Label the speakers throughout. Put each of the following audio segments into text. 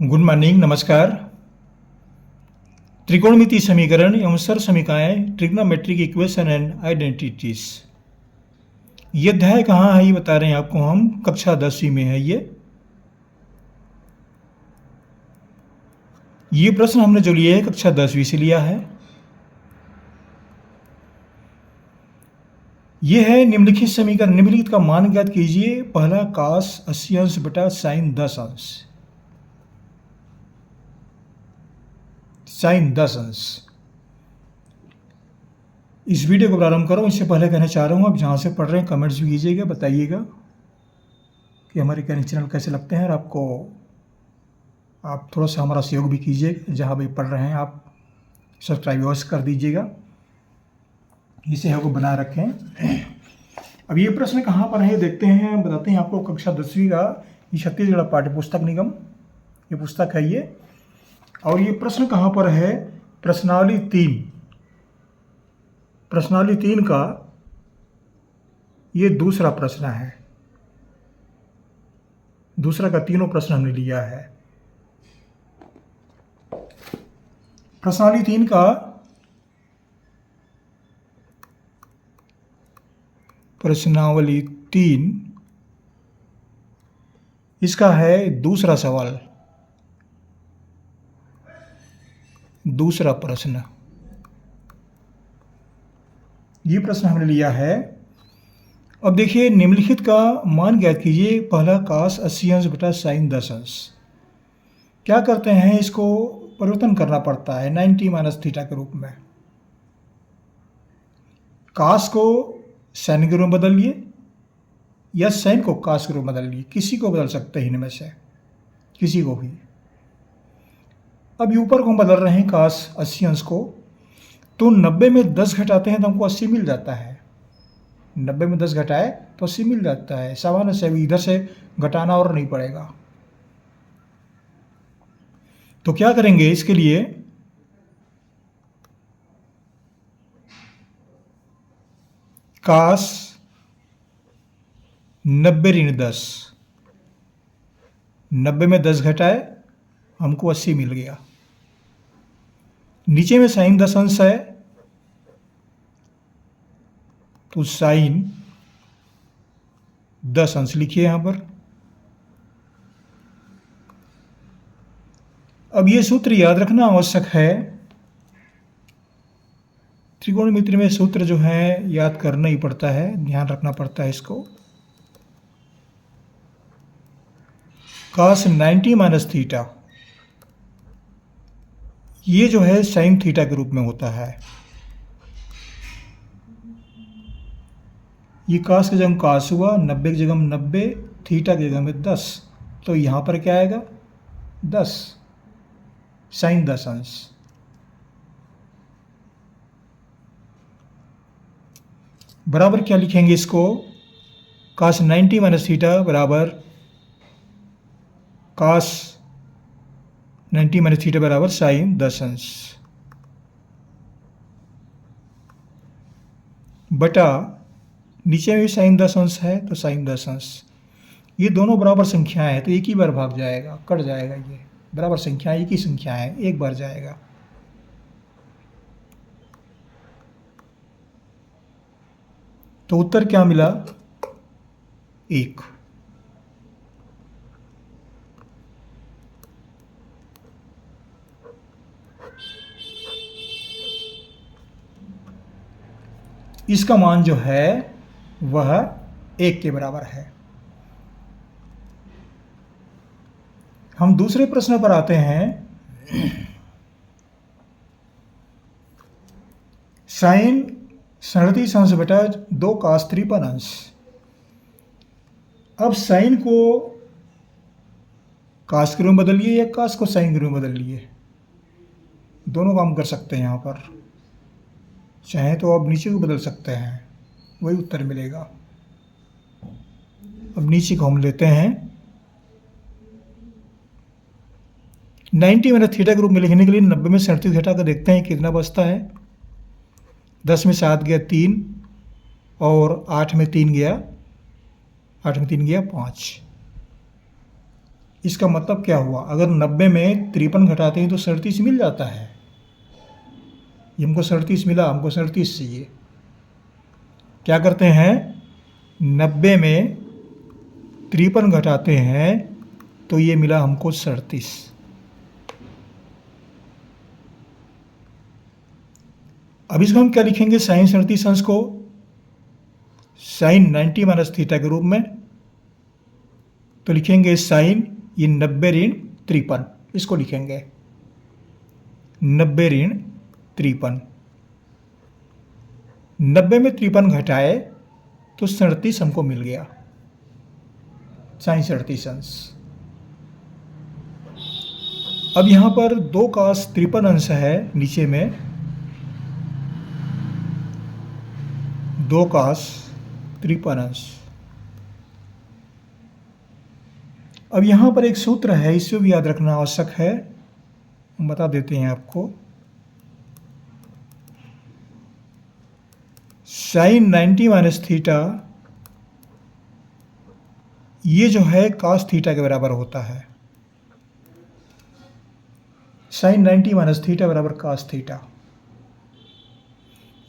Speaker 1: Good morning, नमस्कार। त्रिकोणमितीय समीकरण एवं सर समीकरण, ट्रिग्नोमेट्रिक इक्वेशन एंड आइडेंटिटीज। ये अध्याय कहाँ है ये बता रहे हैं आपको हम। कक्षा 10वीं में है ये प्रश्न हमने जो लिया है कक्षा 10वीं से लिया है। ये है निम्नलिखित समीकरण। निम्नलिखित का मान ज्ञात कीजिए। पहला cos 80 अंश बटा sin 10 अंश। sin 10 अंश। इस वीडियो को प्रारंभ करो। इससे पहले कहना चाह रहा हूँ, आप जहाँ से पढ़ रहे हैं कमेंट्स भी कीजिएगा, बताइएगा कि हमारे चैनल कैसे लगते हैं, और आप थोड़ा सा हमारा सहयोग भी कीजिएगा। जहाँ भी पढ़ रहे हैं आप सब्सक्राइब अवश्य कर दीजिएगा, इसे हमको बनाए रखें। अब ये प्रश्न कहाँ पर है देखते हैं, बताते हैं आपको। कक्षा 10वीं का ये छत्तीसगढ़ पाठ्य पुस्तक निगम ये पुस्तक है ये। और ये प्रश्न कहाँ पर है, प्रश्नावली 3 का ये दूसरा प्रश्न है। दूसरा का तीनों प्रश्न हमने लिया है। प्रश्नावली 3 का प्रश्नावली 3 इसका है दूसरा सवाल, दूसरा प्रश्न। ये प्रश्न हमने लिया है। अब देखिए, निम्नलिखित का मान ज्ञात कीजिए। पहला cos 80 अंश बटा sin 10 अंश। क्या करते हैं, इसको परिवर्तन करना पड़ता है 90 माइनस थीटा के रूप में। cos को sin के रूप में बदल लिए या sin को cos के रूप में बदल लिए, किसी को बदल सकते हैं इनमें से किसी को भी। अब ऊपर को हम बदल रहे हैं cos 80 अंश को, तो 90 में 10 घटाते हैं तो हमको 80 मिल जाता है। 90 में 10 घटाए तो 80 मिल जाता है। सामान्य से इधर से घटाना और नहीं पड़ेगा। तो क्या करेंगे इसके लिए, cos 90 ऋण 10, 90 में 10 घटाए हमको 80 मिल गया। नीचे में sin 10 अंश है तो sin 10 अंश लिखिए यहां पर। अब ये सूत्र याद रखना आवश्यक है। त्रिकोणमिति में सूत्र जो है याद करना ही पड़ता है, ध्यान रखना पड़ता है इसको। cos 90 माइनस थीटा, ये जो है sin थीटा के रूप में होता है। ये cos की जगह cos हुआ, 90 की जगह 90, थीटा की जगह में 10, तो यहाँ पर क्या आएगा 10 sin 10 अंश। बराबर क्या लिखेंगे इसको, cos 90 माइनस थीटा बराबर cos 90 माइनस थीटा बराबर sin 10 अंश बटा, नीचे में भी sin 10 अंश है तो sin 10 अंश। ये दोनों बराबर संख्याएं हैं तो एक ही बार भाग जाएगा, कट जाएगा। ये बराबर संख्याएं एक ही संख्या है, एक बार जाएगा। तो उत्तर क्या मिला, 1। इसका मान जो है वह 1 के बराबर है। हम दूसरे प्रश्न पर आते हैं। sin 37 अंश बटा 2 cos 53 अंश। अब sin को cos के रूप में बदल लिए या cos को sin के रूप में बदल लिए, दोनों काम कर सकते हैं यहाँ पर। चाहे तो अब नीचे को बदल सकते हैं, वही उत्तर मिलेगा। अब नीचे को हम लेते हैं। 90 माइनस थीटा के रूप में लिखने के लिए 90 में 37 घटा कर देखते हैं कितना बचता है। 10 में 7 गया 3, और 8 में 3 गया 5। इसका मतलब क्या हुआ, अगर 90 में 53 घटाते हैं तो 37 मिल जाता है। ये हमको 37 मिला, हमको 37 चाहिए। क्या करते हैं, 90 में 53 घटाते हैं तो ये मिला हमको 37। अब इसको हम क्या लिखेंगे, साइन 37 अंश को साइन 90 माइनस थीटा के रूप में। तो लिखेंगे साइन ये 90 ऋण 53, इसको लिखेंगे 90 ऋण 53। 90 में 53 घटाए तो 37 हमको मिल गया, साइन 37 अंश। अब यहाँ पर 2 cos 53 अंश है, नीचे में 2 cos 53 अंश। अब यहाँ पर एक सूत्र है, इसे भी याद रखना आवश्यक है, हम बता देते हैं आपको। साइन 90 माइनस थीटा ये जो है cos थीटा के बराबर होता है। साइन 90 माइनस थीटा बराबर cos थीटा।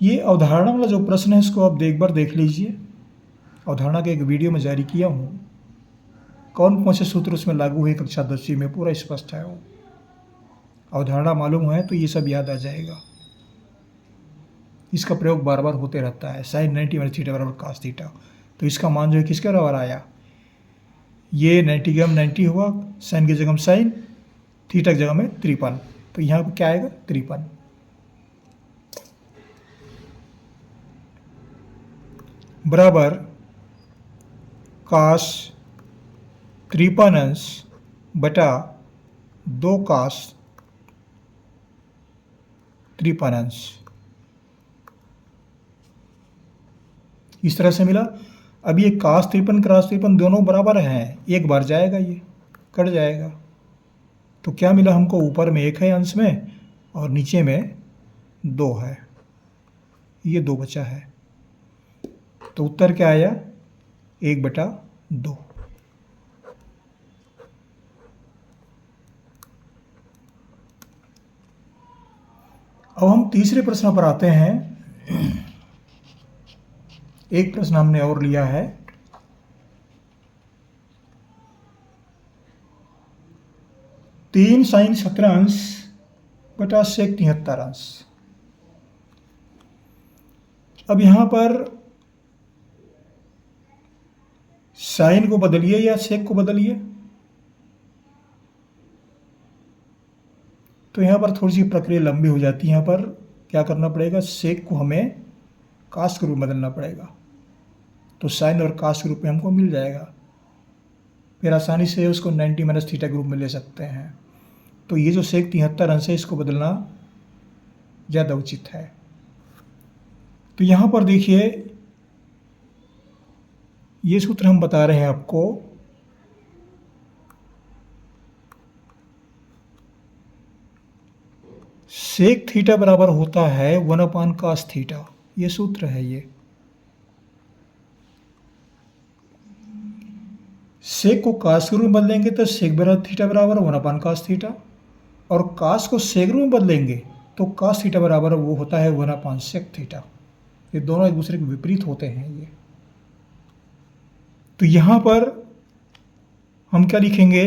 Speaker 1: ये अवधारणा वाला जो प्रश्न है इसको आप एक बार देख लीजिए, अवधारणा के एक वीडियो में जारी किया हूँ। कौन कौन से सूत्र उसमें लागू हुए कक्षा 10वीं में पूरा स्पष्ट है। वो अवधारणा मालूम है तो ये सब याद आ जाएगा। इसका प्रयोग बार बार होते रहता है। साइन 90 माइनस थीटा बराबर cos थीटा, तो इसका मान जो है किसके बराबर आया, ये 90 की जगह 90 हुआ, साइन की जगह साइन, थीटा की जगह में 53, तो यहाँ पर क्या आएगा 53 बराबर cos 53 अंश बटा 2 cos 53 अंश। इस तरह से मिला। अब ये cos 53 क्रॉस 53 दोनों बराबर हैं, एक बार जाएगा, ये कट जाएगा। तो क्या मिला हमको, ऊपर में 1 है अंश में और नीचे में 2 है, ये 2 बचा है। तो उत्तर क्या आया, 1/2। अब हम तीसरे प्रश्न पर आते हैं। एक प्रश्न हमने और लिया है, तीन साइन 17 अंश बटा सेक 73 अंश। अब यहां पर साइन को बदलिए या सेक को बदलिए, तो यहाँ पर थोड़ी सी प्रक्रिया लंबी हो जाती है। यहाँ पर क्या करना पड़ेगा, सेक को हमें कास के रूप में बदलना पड़ेगा, तो साइन और कास के रूप में हमको मिल जाएगा। फिर आसानी से उसको 90 माइनस थीटा के रूप में ले सकते हैं। तो ये जो सेक 73 अंश है इसको बदलना ज़्यादा उचित है। तो यहाँ पर देखिए, ये सूत्र हम बता रहे हैं आपको, सेक थीटा बराबर होता है 1/cos थीटा, ये सूत्र है। ये सेक को कास के रूप में बदलेंगे तो सेक बराबर थीटा बराबर 1/cos थीटा, और कास को सेक रूप में बदलेंगे तो cos थीटा बराबर वो होता है 1/sec थीटा। ये दोनों एक दूसरे के विपरीत होते हैं ये। तो यहाँ पर हम क्या लिखेंगे,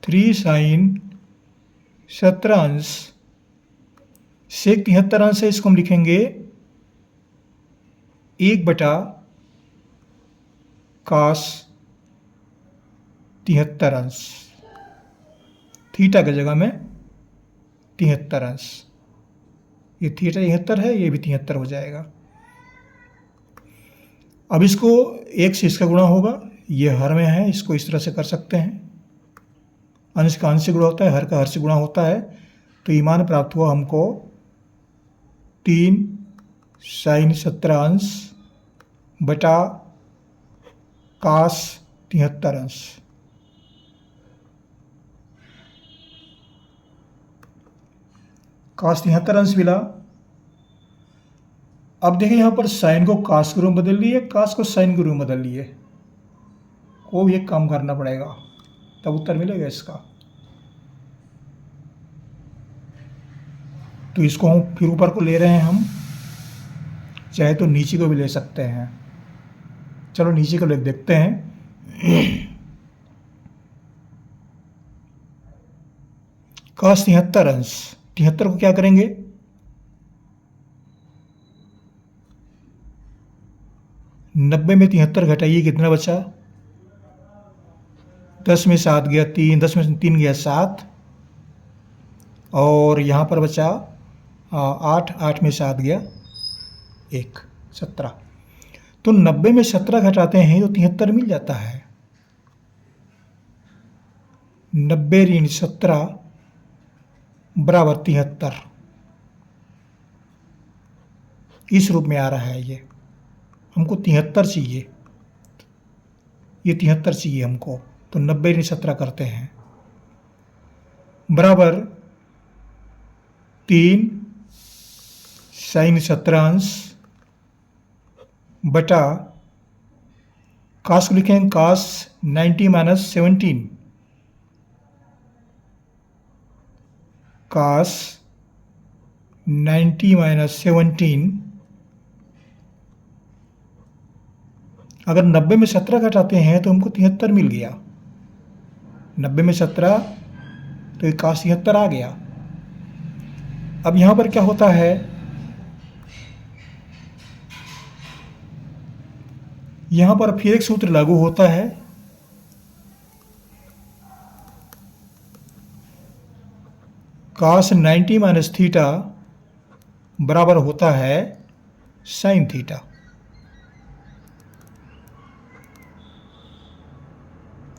Speaker 1: 3 साइन 17 अंश सेक 73 अंश है, इसको हम लिखेंगे 1/cos 73 अंश, थीटा की जगह में 73 अंश। ये थीटा 73 है, ये भी 73 हो जाएगा। अब इसको 1 से इसका गुणा होगा, ये हर में है, इसको इस तरह से कर सकते हैं। अंश का अंश से गुणा होता है, हर का हर से गुणा होता है। तो ये मान प्राप्त हुआ हमको 3 साइन 17 अंश बटा cos 73 अंश। cos 73 अंश मिला। अब देखिए यहाँ पर साइन को कास के रूप में बदल लिए, कास को साइन के रूप में बदल लिए। को भी एक काम करना पड़ेगा, तब उत्तर मिलेगा इसका। तो इसको हम फिर ऊपर को ले रहे हैं हम, चाहे तो नीचे को भी ले सकते हैं। चलो नीचे को ले देखते हैं। cos 73 अंश, 73 को क्या करेंगे, 90 में 73 घटाइए, कितना बचा, 10 में 7 गया 3, 10 में 3 गया 7, और यहाँ पर बचा 8, 8 में 7 गया 1, 17। तो 90 में 17 घटाते हैं तो 73 मिल जाता है। 90 ऋण 17 बराबर 73, इस रूप में आ रहा है ये। हमको 73 चाहिए, ये 73 चाहिए हमको। तो 90 ऋण 17 करते हैं बराबर 3 sin 17 अंश बटा कास को लिखेंगे कास 90 माइनस 17, कास 90 माइनस 17। अगर 90 में 17 घटाते हैं तो हमको 73 मिल गया। 90 में 17 तो कास 73 आ गया। अब यहाँ पर क्या होता है, यहाँ पर फिर एक सूत्र लागू होता है, कास 90 माइनस थीटा बराबर होता है साइन थीटा।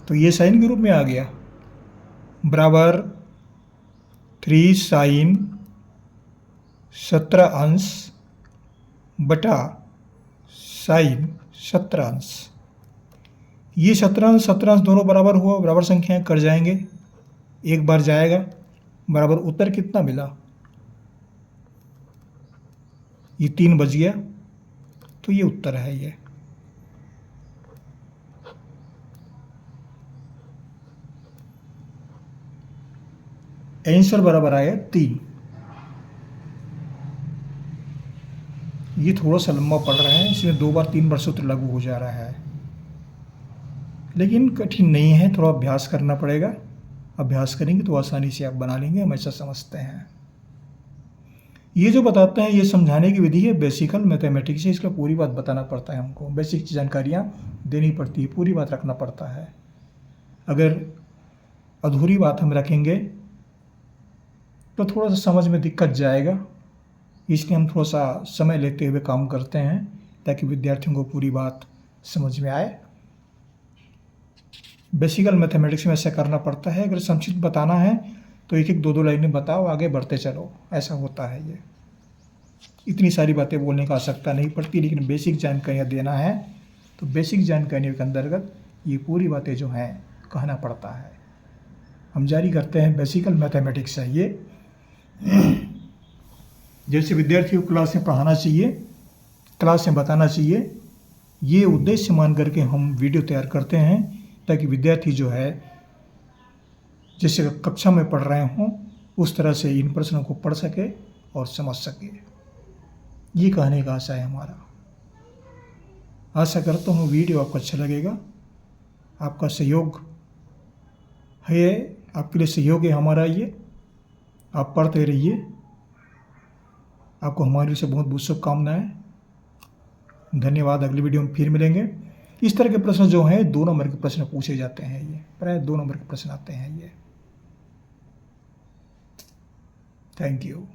Speaker 1: तो ये साइन के रूप में आ गया, बराबर 3 sin 17 अंश बटा साइन 17 अंश। ये 17 अंश 17 अंश दोनों बराबर हुआ, बराबर संख्याएं कर जाएंगे, एक बार जाएगा, बराबर उत्तर कितना मिला, ये 3 बच गया। तो ये उत्तर है ये। आंसर बराबर आया 3। ये थोड़ा सा लंबा पड़ रहा है, इसमें 2 बार 3 बार सूत्र लागू हो जा रहा है, लेकिन कठिन नहीं है, थोड़ा अभ्यास करना पड़ेगा। अभ्यास करेंगे तो आसानी से आप बना लेंगे, हम ऐसा समझते हैं। ये जो बताते हैं ये समझाने की विधि है बेसिकल मैथमेटिक्स है, इसका पूरी बात बताना पड़ता है हमको, बेसिक जानकारियाँ देनी पड़ती है, पूरी बात रखना पड़ता है। अगर अधूरी बात हम रखेंगे तो थोड़ा सा समझ में दिक्कत जाएगा, इसलिए हम थोड़ा सा समय लेते हुए काम करते हैं ताकि विद्यार्थियों को पूरी बात समझ में आए। बेसिकल मैथमेटिक्स में ऐसा करना पड़ता है, अगर संक्षिप्त बताना है तो एक एक 2-2 लाइनें बताओ, आगे बढ़ते चलो, ऐसा होता है। ये इतनी सारी बातें बोलने का आवश्यकता नहीं पड़ती, लेकिन बेसिक जानकारियाँ देना है तो बेसिक जानकारियों के अंतर्गत ये पूरी बातें जो हैं कहना पड़ता है। हम जारी करते हैं, बेसिकल मैथमेटिक्स है ये। जैसे विद्यार्थियों को क्लास में पढ़ाना चाहिए, क्लास में बताना चाहिए, ये उद्देश्य मान करके हम वीडियो तैयार करते हैं ताकि विद्यार्थी जो है जैसे कक्षा में पढ़ रहे हों उस तरह से इन प्रश्नों को पढ़ सके और समझ सके। ये कहने का आशा है हमारा। आशा करता हूँ वीडियो आपको अच्छा लगेगा। आपका सहयोग है, आपके लिए सहयोग है हमारा ये। आप पढ़ते रहिए। आपको हमारी से बहुत बहुत शुभकामनाएं। धन्यवाद। अगली वीडियो में फिर मिलेंगे। इस तरह के प्रश्न जो हैं 2 नंबर के प्रश्न पूछे जाते हैं, ये प्राय 2 नंबर के प्रश्न आते हैं ये। Thank you.